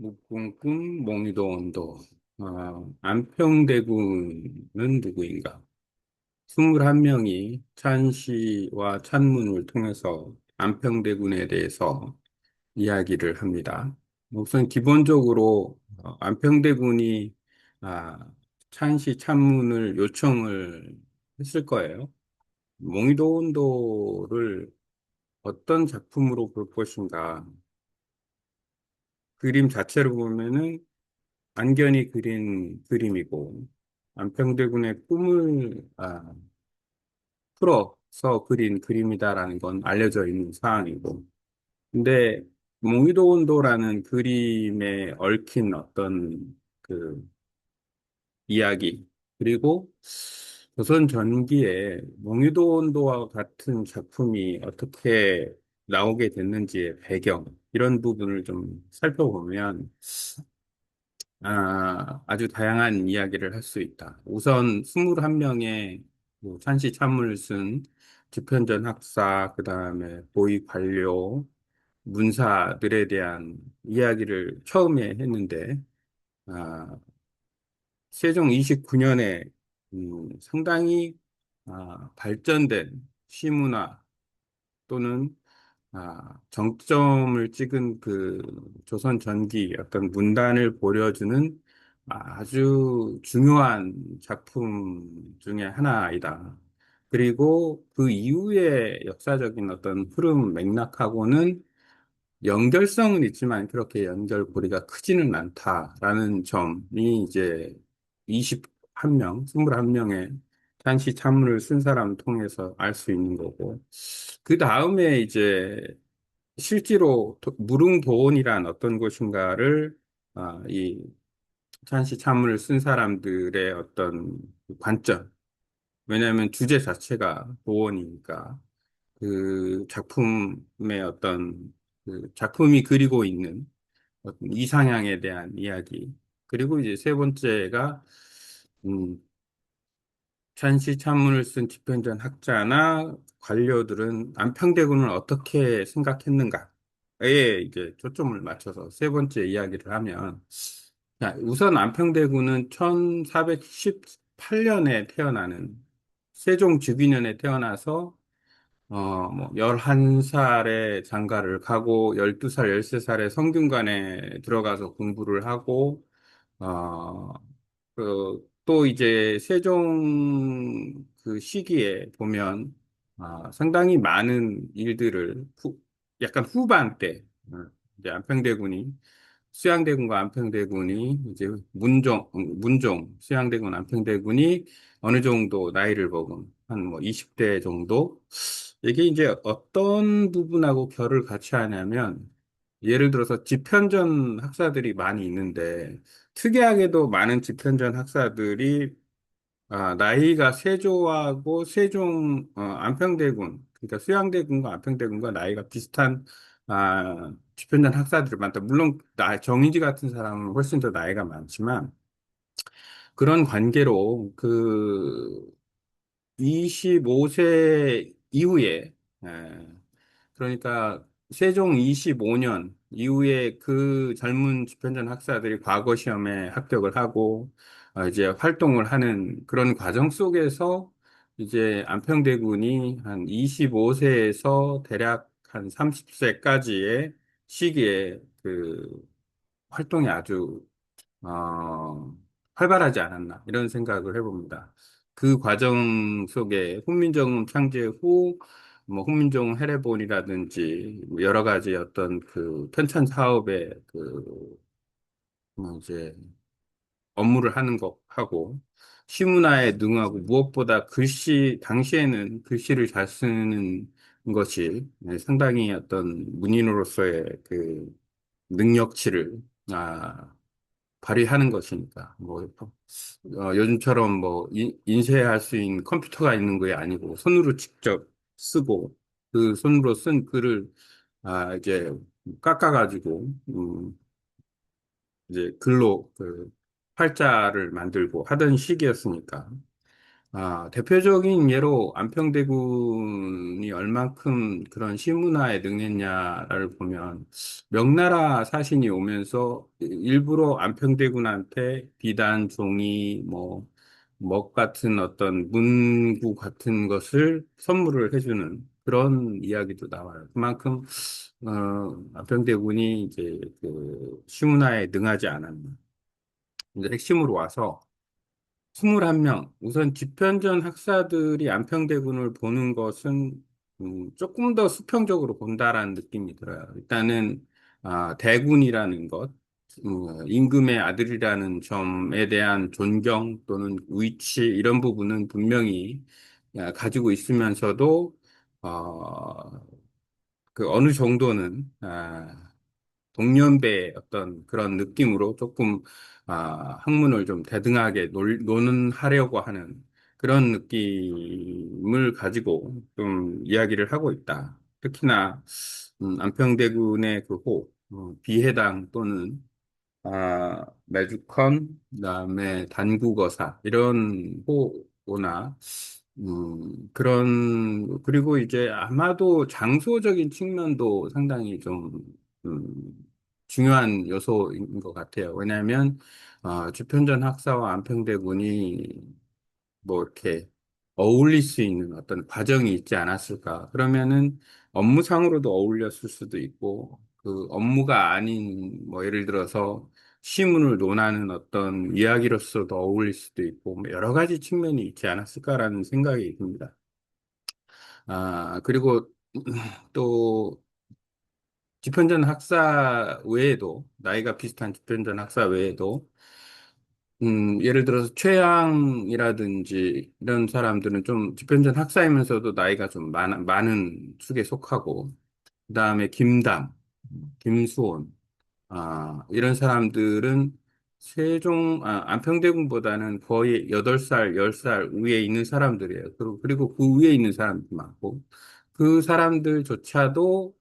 묵궁궁 몽이도 온도. 안평대군은 누구인가? 21명이 찬시와 찬문을 통해서 안평대군에 대해서 이야기를 합니다. 우선 기본적으로 안평대군이 아, 찬시 찬문을 요청을 했을 거예요. 몽이도 온도를 어떤 작품으로 볼 것인가? 그림 자체로 보면은 안견이 그린 그림이고, 안평대군의 꿈을 풀어서 그린 그림이다라는 건 알려져 있는 사항이고, 근데 몽이도 온도라는 그림에 얽힌 어떤 그 이야기, 그리고 조선 전기에 몽이도 온도와 같은 작품이 어떻게 나오게 됐는지의 배경, 이런 부분을 좀 살펴보면 아주 다양한 이야기를 할 수 있다. 우선 21명의 찬시 찬문을 쓴 집현전 학사, 그 다음에 고위 관료, 문사들에 대한 이야기를 처음에 했는데, 아, 세종 29년에 상당히 발전된 시문화 또는 정점을 찍은 그 조선 전기 어떤 문단을 보여주는 아주 중요한 작품 중에 하나이다. 그리고 그 이후의 역사적인 어떤 흐름 맥락하고는 연결성은 있지만 그렇게 연결고리가 크지는 않다라는 점이 이제 21명, 21명의 단시 찬문을 쓴 사람 통해서 알 수 있는 거고. 그 다음에 이제 실제로 무릉도원이란 어떤 것인가를 이 찬시 찬문을 쓴 사람들의 어떤 관점, 왜냐하면 주제 자체가 도원이니까 그 작품의 어떤 그 작품이 그리고 있는 어떤 이상향에 대한 이야기. 그리고 이제 세 번째가 음, 찬시 찬문을 쓴 집현전 학자나 관료들은 안평대군을 어떻게 생각했는가에 이제 초점을 맞춰서 세 번째 이야기를 하면, 자, 우선 안평대군은 1418년에 태어나는 세종 즉위년에 태어나서 뭐 11살에 장가를 가고 12살, 13살에 성균관에 들어가서 공부를 하고 어, 또 이제 세종 그 시기에 보면 상당히 많은 일들을 약간 후반 때 이제 안평대군이 수양대군과 안평대군이 이제 문종 수양대군 안평대군이 어느 정도 나이를 먹은 한 뭐 20대 정도 이게 이제 어떤 부분하고 결을 같이 하냐면 예를 들어서 집현전 학사들이 많이 있는데 특이하게도 많은 집현전 학사들이 나이가 세조하고 세종 안평대군 그러니까 수양대군과 안평대군과 나이가 비슷한 집현전 학사들이 많다. 물론 정인지 같은 사람은 훨씬 더 나이가 많지만 그런 관계로 그 25세 이후에 그러니까 세종 25년 이후에 그 젊은 집현전 학사들이 과거 시험에 합격을 하고 이제 활동을 하는 그런 과정 속에서 이제 안평대군이 한 25세에서 대략 한 30세까지의 시기에 그 활동이 아주 활발하지 않았나 이런 생각을 해봅니다. 그 과정 속에 훈민정음 창제 후 뭐 훈민정음 해례본이라든지 뭐 여러 가지 어떤 그 편찬 사업에 이제 업무를 하는 거 하고 시문화에 능하고 무엇보다 글씨 당시에는 글씨를 잘 쓰는 것이 상당히 어떤 문인으로서의 그 능력치를 아, 발휘하는 것이니까 요즘처럼 뭐 인쇄할 수 있는 컴퓨터가 있는 게 아니고 손으로 직접 쓰고 그 손으로 쓴 글을 이제 깎아가지고 이제 글로 그 활자를 만들고 하던 시기였으니까 대표적인 예로 안평대군이 얼만큼 그런 시문화에 능했냐를 보면 명나라 사신이 오면서 일부러 안평대군한테 비단, 종이, 먹 같은 어떤 문구 같은 것을 선물을 해주는 그런 이야기도 나와요. 그만큼, 안평대군이 이제 그 시문화에 능하지 않았나. 이제 핵심으로 와서 21명. 우선 집현전 학사들이 안평대군을 보는 것은 조금 더 수평적으로 본다라는 느낌이 들어요. 일단은 대군이라는 것, 임금의 아들이라는 점에 대한 존경 또는 위치 이런 부분은 분명히 가지고 있으면서도 어, 그 어느 정도는 동년배의 어떤 그런 느낌으로 조금 학문을 좀 대등하게 논하려고 하는 그런 느낌을 가지고 좀 이야기를 하고 있다. 특히나 안평대군의 그 비해당 또는 매주컨, 그다음에 단국어사 이런 호나 그리고 이제 아마도 장소적인 측면도 상당히 좀 중요한 요소인 것 같아요. 왜냐하면 주편전 학사와 안평대군이 뭐 이렇게 어울릴 수 있는 어떤 과정이 있지 않았을까. 그러면은 업무상으로도 어울렸을 수도 있고, 그 업무가 아닌, 뭐 예를 들어서 시문을 논하는 어떤 이야기로서도 어울릴 수도 있고, 뭐 여러 가지 측면이 있지 않았을까라는 생각이 듭니다. 그리고 또 집현전 학사 외에도, 나이가 비슷한 집현전 학사 외에도 예를 들어서 최양이라든지 이런 사람들은 좀 집현전 학사이면서도 나이가 좀 많은 축에 속하고, 그 다음에 김담, 김수온, 이런 사람들은 안평대군보다는 거의 8살, 10살 위에 있는 사람들이에요. 그리고 그 위에 있는 사람도 많고, 그 사람들조차도,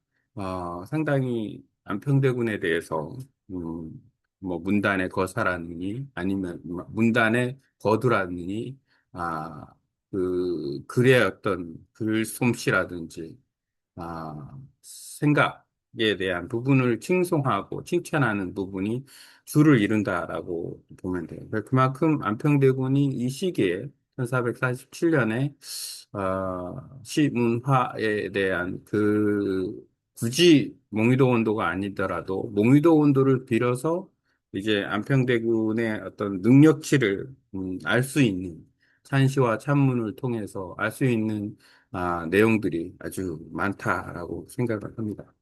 상당히 안평대군에 대해서, 음, 뭐, 문단의 거사라느니, 아니면 문단의 거두라느니, 아, 글의 어떤 글솜씨라든지, 생각에 대한 부분을 칭송하고 칭찬하는 부분이 줄을 이룬다라고 보면 돼요. 그만큼 안평대군이 이 시기에 1447년에 시문화에 대한 굳이 몽유도 원도가 아니더라도 몽유도 원도를 빌어서 이제 안평대군의 어떤 능력치를 알 수 있는 찬시와 찬문을 통해서 알 수 있는 내용들이 아주 많다라고 생각을 합니다.